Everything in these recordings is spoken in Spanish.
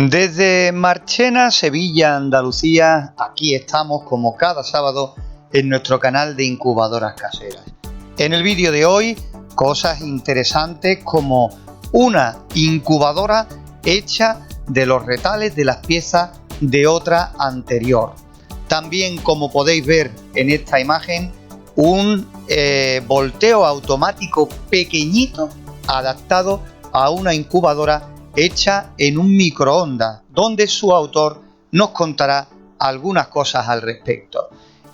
Desde Marchena, Sevilla, Andalucía, aquí estamos como cada sábado en nuestro canal de incubadoras caseras. En el vídeo de hoy, cosas interesantes como una incubadora hecha de los retales de las piezas de otra anterior. También, como podéis ver en esta imagen, un volteo automático pequeñito adaptado a una incubadora hecha en un microondas, donde su autor nos contará algunas cosas al respecto.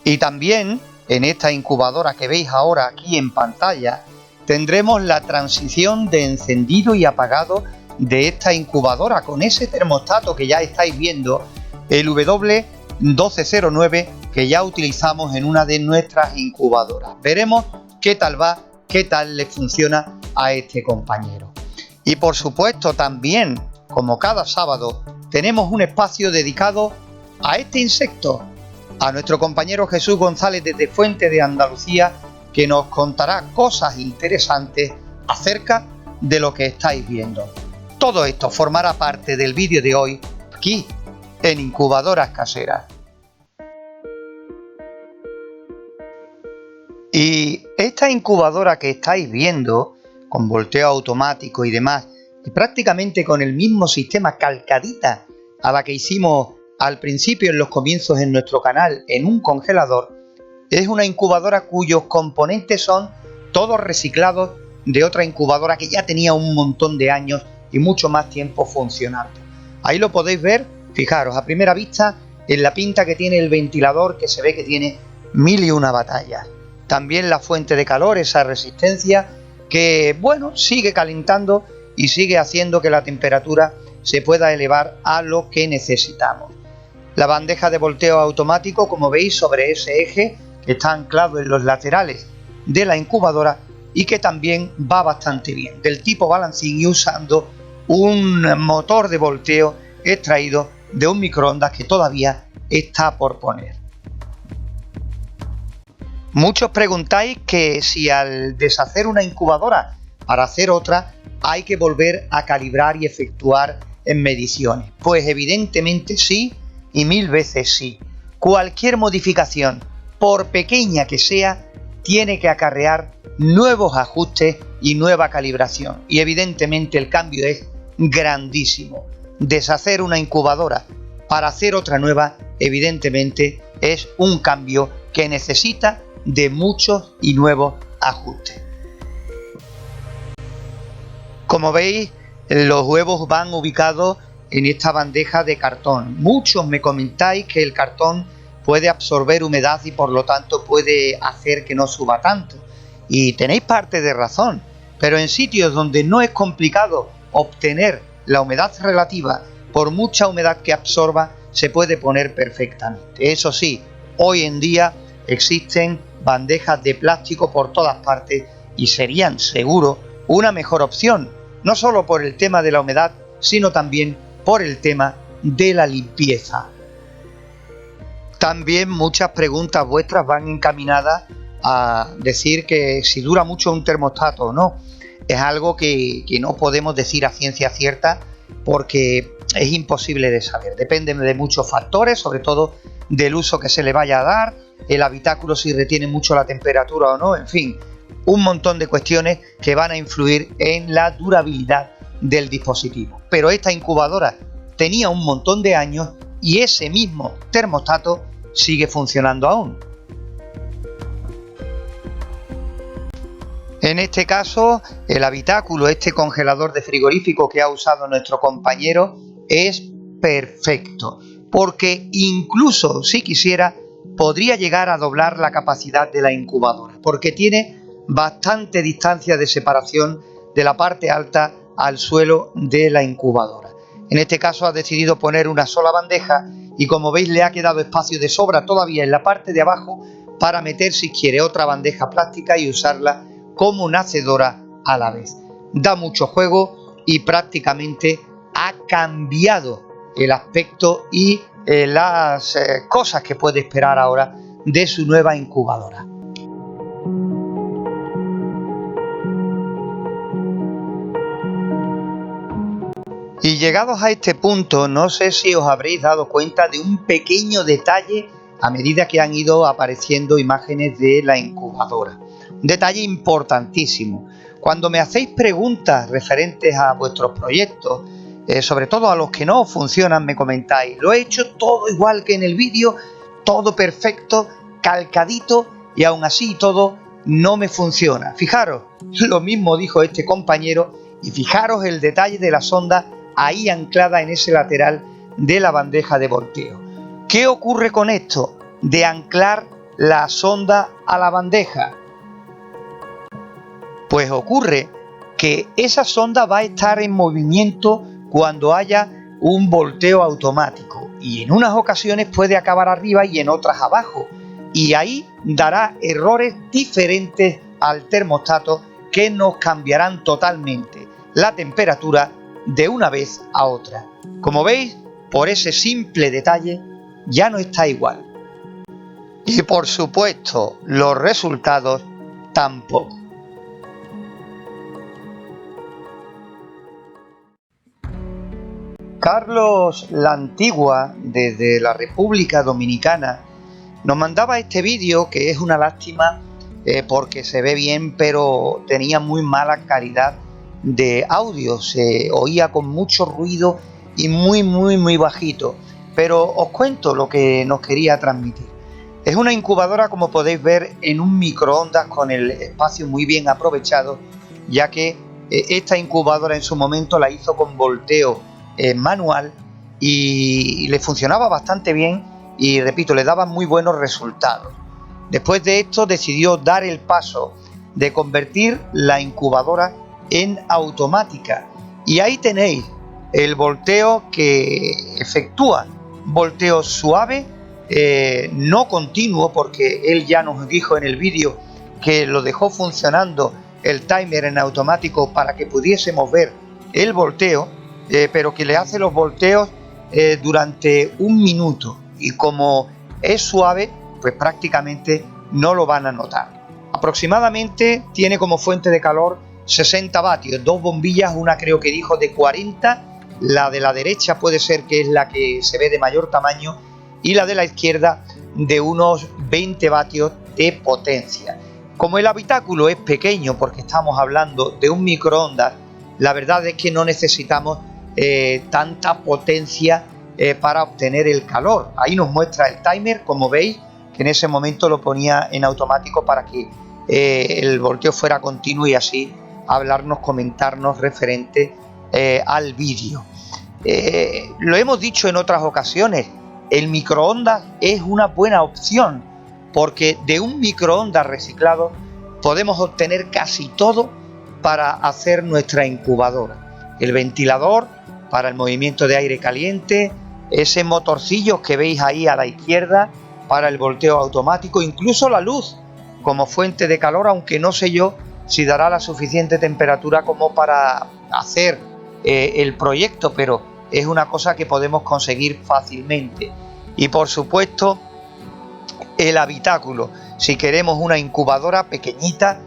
Y también en esta incubadora que veis ahora aquí en pantalla, tendremos la transición de encendido y apagado de esta incubadora con ese termostato que ya estáis viendo, el W1209, que ya utilizamos en una de nuestras incubadoras. Veremos qué tal va, qué tal le funciona a este compañero. Y por supuesto también, como cada sábado, tenemos un espacio dedicado a este insecto, a nuestro compañero Jesús González desde Fuente de Andalucía, que nos contará cosas interesantes acerca de lo que estáis viendo. Todo esto formará parte del vídeo de hoy, aquí, en Incubadoras Caseras. Y esta incubadora que estáis viendo, con volteo automático y demás, y prácticamente con el mismo sistema calcadita a la que hicimos al principio en los comienzos en nuestro canal en un congelador, es una incubadora cuyos componentes son todos reciclados de otra incubadora que ya tenía un montón de años y mucho más tiempo funcionando. Ahí lo podéis ver, fijaros a primera vista en la pinta que tiene el ventilador, que se ve que tiene mil y una batallas. También la fuente de calor, esa resistencia que, bueno, sigue calentando y sigue haciendo que la temperatura se pueda elevar a lo que necesitamos. La bandeja de volteo automático, como veis, sobre ese eje que está anclado en los laterales de la incubadora y que también va bastante bien, del tipo balancín y usando un motor de volteo extraído de un microondas que todavía está por poner. Muchos preguntáis que si al deshacer una incubadora para hacer otra hay que volver a calibrar y efectuar mediciones. Pues evidentemente sí, y mil veces sí. Cualquier modificación, por pequeña que sea, tiene que acarrear nuevos ajustes y nueva calibración. Y evidentemente el cambio es grandísimo. Deshacer una incubadora para hacer otra nueva, evidentemente es un cambio que necesita de muchos y nuevos ajustes. Como veis, los huevos van ubicados en esta bandeja de cartón. Muchos me comentáis que el cartón puede absorber humedad y por lo tanto puede hacer que no suba tanto. Y tenéis parte de razón, pero en sitios donde no es complicado obtener la humedad relativa, por mucha humedad que absorba, se puede poner perfectamente. Eso sí, hoy en día existen bandejas de plástico por todas partes y serían seguro una mejor opción, no solo por el tema de la humedad, sino también por el tema de la limpieza. También muchas preguntas vuestras van encaminadas a decir que si dura mucho un termostato o no. Es algo que no podemos decir a ciencia cierta porque es imposible de saber. Depende de muchos factores, sobre todo del uso que se le vaya a dar, el habitáculo si retiene mucho la temperatura o no, en fin, un montón de cuestiones que van a influir en la durabilidad del dispositivo. Pero esta incubadora tenía un montón de años y ese mismo termostato sigue funcionando aún. En este caso, el habitáculo, este congelador de frigorífico que ha usado nuestro compañero, es perfecto, porque incluso si quisiera, podría llegar a doblar la capacidad de la incubadora, porque tiene bastante distancia de separación de la parte alta al suelo de la incubadora. En este caso ha decidido poner una sola bandeja y, como veis, le ha quedado espacio de sobra todavía en la parte de abajo para meter, si quiere, otra bandeja plástica y usarla como nacedora a la vez. Da mucho juego y prácticamente ha cambiado el aspecto y las cosas que puede esperar ahora de su nueva incubadora. Y llegados a este punto, no sé si os habréis dado cuenta de un pequeño detalle a medida que han ido apareciendo imágenes de la incubadora. Un detalle importantísimo. Cuando me hacéis preguntas referentes a vuestros proyectos, sobre todo a los que no funcionan, me comentáis, lo he hecho todo igual que en el vídeo, todo perfecto, calcadito, y aún así todo no me funciona. Fijaros, lo mismo dijo este compañero, y fijaros el detalle de la sonda ahí anclada en ese lateral de la bandeja de volteo. ¿Qué ocurre con esto de anclar la sonda a la bandeja? Pues ocurre que esa sonda va a estar en movimiento cuando haya un volteo automático, y en unas ocasiones puede acabar arriba y en otras abajo, y ahí dará errores diferentes al termostato que nos cambiarán totalmente la temperatura de una vez a otra. Como veis, por ese simple detalle ya no está igual. Y por supuesto, los resultados tampoco. Carlos la Antigua, desde la República Dominicana, nos mandaba este vídeo, que es una lástima porque se ve bien, pero tenía muy mala calidad de audio, se oía con mucho ruido y muy bajito. Pero os cuento lo que nos quería transmitir. Es una incubadora, como podéis ver, en un microondas con el espacio muy bien aprovechado, ya que esta incubadora en su momento la hizo con volteo manual y le funcionaba bastante bien y, repito, le daba muy buenos resultados. Después de esto decidió dar el paso de convertir la incubadora en automática, y ahí tenéis el volteo que efectúa, volteo suave, no continuo, porque él ya nos dijo en el vídeo que lo dejó funcionando el timer en automático para que pudiésemos ver el volteo, pero que le hace los volteos durante 1 minuto, y como es suave, pues prácticamente no lo van a notar. Aproximadamente tiene como fuente de calor 60 vatios, 2 bombillas, una creo que dijo de 40, la de la derecha puede ser que es la que se ve de mayor tamaño, y la de la izquierda de unos 20 vatios de potencia. Como el habitáculo es pequeño, porque estamos hablando de un microondas, la verdad es que no necesitamos tanta potencia para obtener el calor. Ahí nos muestra el timer, como veis, que en ese momento lo ponía en automático para que el volteo fuera continuo y así hablarnos, comentarnos referente al vídeo. Lo hemos dicho en otras ocasiones, el microondas es una buena opción, porque de un microondas reciclado podemos obtener casi todo para hacer nuestra incubadora. El ventilador para el movimiento de aire caliente, ese motorcillo que veis ahí a la izquierda para el volteo automático, incluso la luz como fuente de calor, aunque no sé yo si dará la suficiente temperatura como para hacer el proyecto, pero es una cosa que podemos conseguir fácilmente. Y por supuesto el habitáculo, si queremos una incubadora pequeñita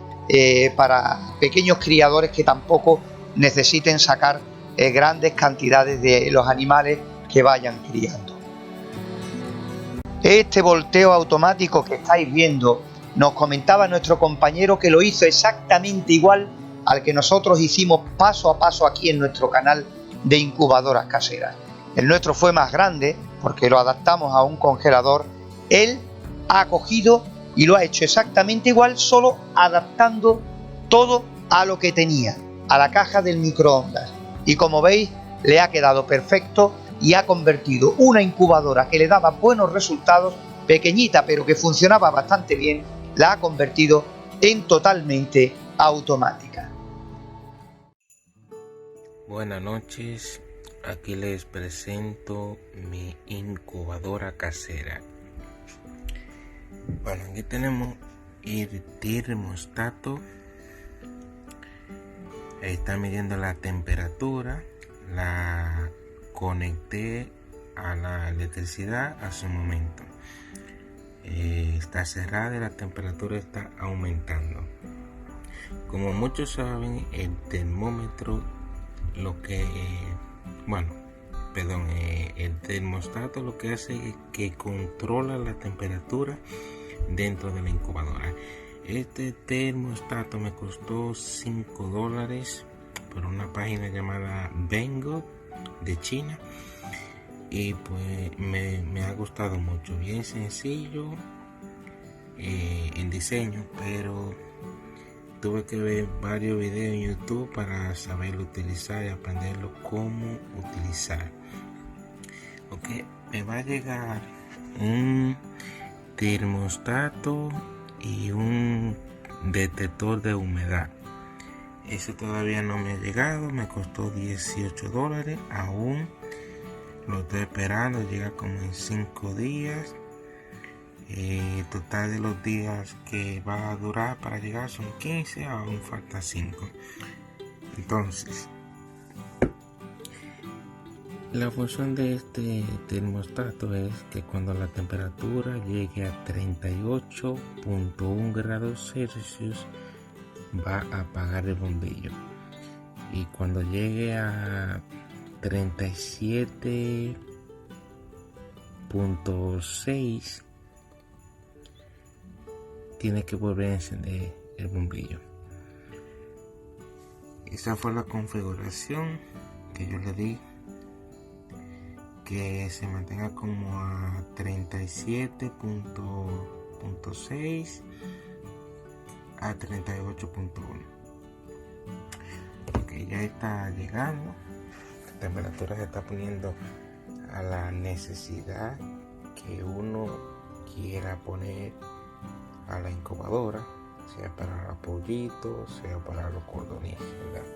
para pequeños criadores que tampoco necesiten sacar grandes cantidades de los animales que vayan criando. Este volteo automático que estáis viendo, nos comentaba nuestro compañero que lo hizo exactamente igual al que nosotros hicimos paso a paso aquí en nuestro canal de incubadoras caseras. El nuestro fue más grande porque lo adaptamos a un congelador. Él ha cogido y lo ha hecho exactamente igual, solo adaptando todo a lo que tenía, a la caja del microondas. Y como veis, le ha quedado perfecto y ha convertido una incubadora que le daba buenos resultados, pequeñita pero que funcionaba bastante bien, la ha convertido en totalmente automática. Buenas noches, aquí les presento mi incubadora casera. Bueno, aquí tenemos el termostato Está midiendo la temperatura. La conecté a la electricidad hace un momento. Está cerrada y la temperatura está aumentando. Como muchos saben, el termómetro el termostato lo que hace es que controla la temperatura dentro de la incubadora. Este termostato me costó $5 por una página llamada Bengo de China, y pues me ha gustado mucho. Bien sencillo en diseño, pero tuve que ver varios videos en YouTube para saberlo utilizar y aprenderlo cómo utilizar. Ok, me va a llegar un termostato y un detector de humedad. Eso todavía no me ha llegado, me costó $18. Aún lo estoy esperando, llega como en 5 días. El total de los días que va a durar para llegar son 15, aún falta 5. Entonces, la función de este termostato es que cuando la temperatura llegue a 38.1 grados Celsius va a apagar el bombillo, y cuando llegue a 37.6 tiene que volver a encender el bombillo. Esa fue la configuración que yo le di, que se mantenga como a 37.6 a 38.1. Ok, ya está llegando. La temperatura se está poniendo a la necesidad que uno quiera poner a la incubadora, sea para los pollitos, sea para los codornices, ¿verdad?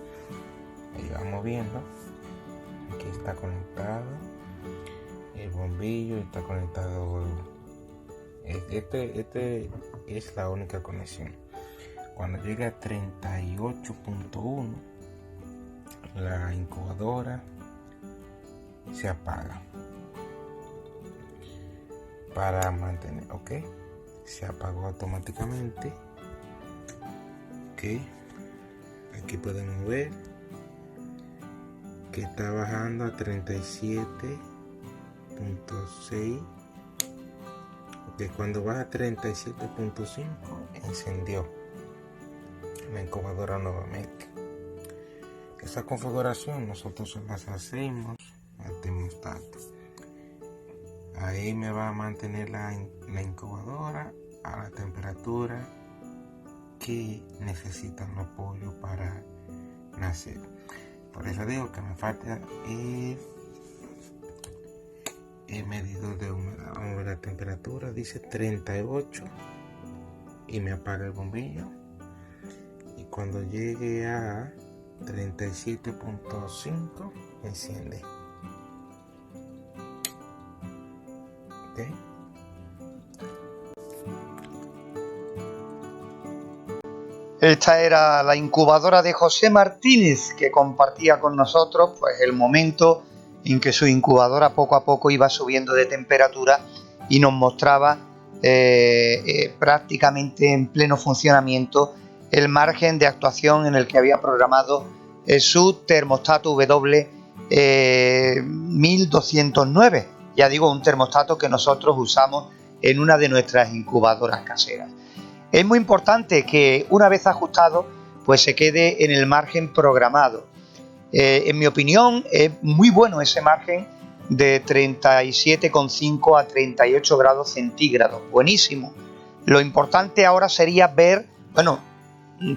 Ahí vamos viendo. Aquí está conectado el bombillo, está conectado. Este es la única conexión. Cuando llegue a 38.1, la incubadora se apaga para mantener. Ok, se apagó automáticamente. Ok, aquí podemos ver que está bajando a 37.6. Ok, cuando baja a 37.5 encendió la incubadora nuevamente. Esa configuración nosotros las hacemos al termostato. Ahí me va a mantener la incubadora a la temperatura que necesitan los pollos para nacer. Por eso digo que me falta el medidor de humedad. Vamos a ver la temperatura, dice 38 y me apaga el bombillo. Y cuando llegue a 37.5 enciende. Okay. Esta era la incubadora de José Martínez, que compartía con nosotros pues el momento en que su incubadora poco a poco iba subiendo de temperatura y nos mostraba prácticamente en pleno funcionamiento el margen de actuación en el que había programado su termostato W1209. Ya digo, un termostato que nosotros usamos en una de nuestras incubadoras caseras. Es muy importante que una vez ajustado pues se quede en el margen programado. En mi opinión es muy bueno ese margen de 37,5 a 38 grados centígrados, buenísimo. Lo importante ahora sería ver, bueno,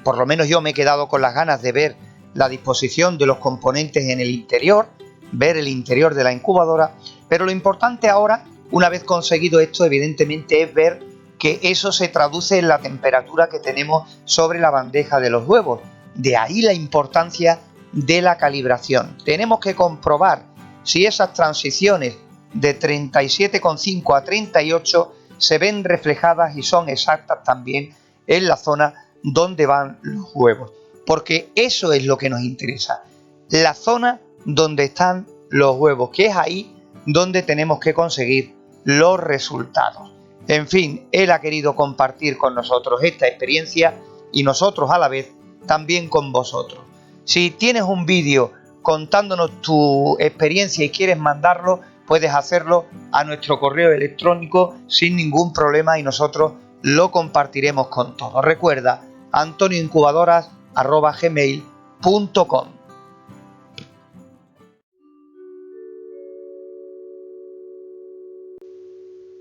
por lo menos yo me he quedado con las ganas de ver la disposición de los componentes en el interior, ver el interior de la incubadora, pero lo importante ahora, una vez conseguido esto, evidentemente es ver que eso se traduce en la temperatura que tenemos sobre la bandeja de los huevos. De ahí la importancia de la calibración. Tenemos que comprobar si esas transiciones de 37,5 a 38 se ven reflejadas y son exactas también en la zona donde van los huevos. porque eso es lo que nos interesa. La zona donde están los huevos, que es ahí donde tenemos que conseguir los resultados. En fin, él ha querido compartir con nosotros esta experiencia y nosotros a la vez también con vosotros. Si tienes un vídeo contándonos tu experiencia y quieres mandarlo, puedes hacerlo a nuestro correo electrónico sin ningún problema y nosotros lo compartiremos con todos. Recuerda, antonioincubadoras@gmail.com.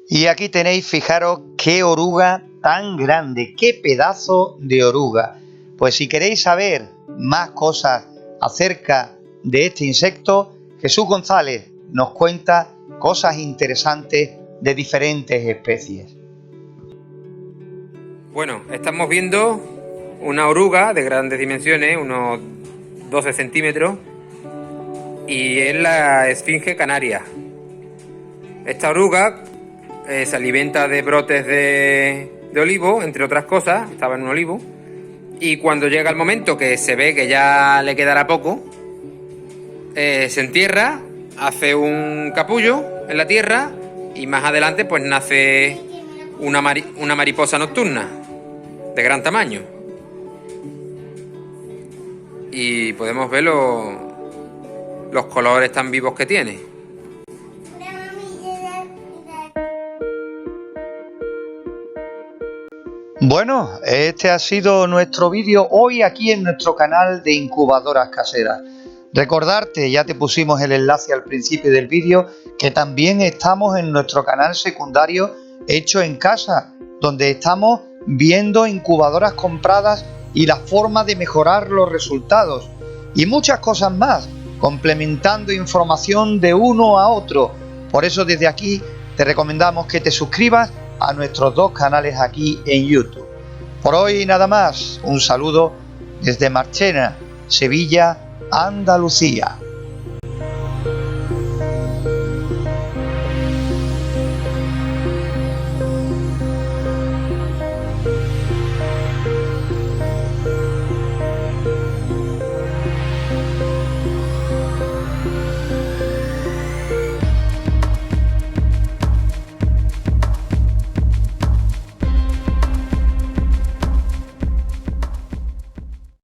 Y aquí tenéis, fijaros qué oruga tan grande, qué pedazo de oruga. Pues si queréis saber más cosas acerca de este insecto, Jesús González nos cuenta cosas interesantes de diferentes especies. Bueno, estamos viendo una oruga de grandes dimensiones, unos 12 centímetros, y es la esfinge canaria. Esta oruga se alimenta de brotes de olivo, entre otras cosas, estaba en un olivo, y cuando llega el momento que se ve que ya le quedará poco, se entierra, hace un capullo en la tierra y más adelante pues nace una mariposa nocturna de gran tamaño. Y podemos ver los colores tan vivos que tiene. Bueno, este ha sido nuestro vídeo hoy aquí en nuestro canal de Incubadoras Caseras. Recordarte, ya te pusimos el enlace al principio del vídeo, que también estamos en nuestro canal secundario Hecho en Casa, donde estamos viendo incubadoras compradas y la forma de mejorar los resultados y muchas cosas más, complementando información de uno a otro. Por eso desde aquí te recomendamos que te suscribas a nuestros dos canales aquí en YouTube. Por hoy nada más, un saludo desde Marchena, Sevilla, Andalucía.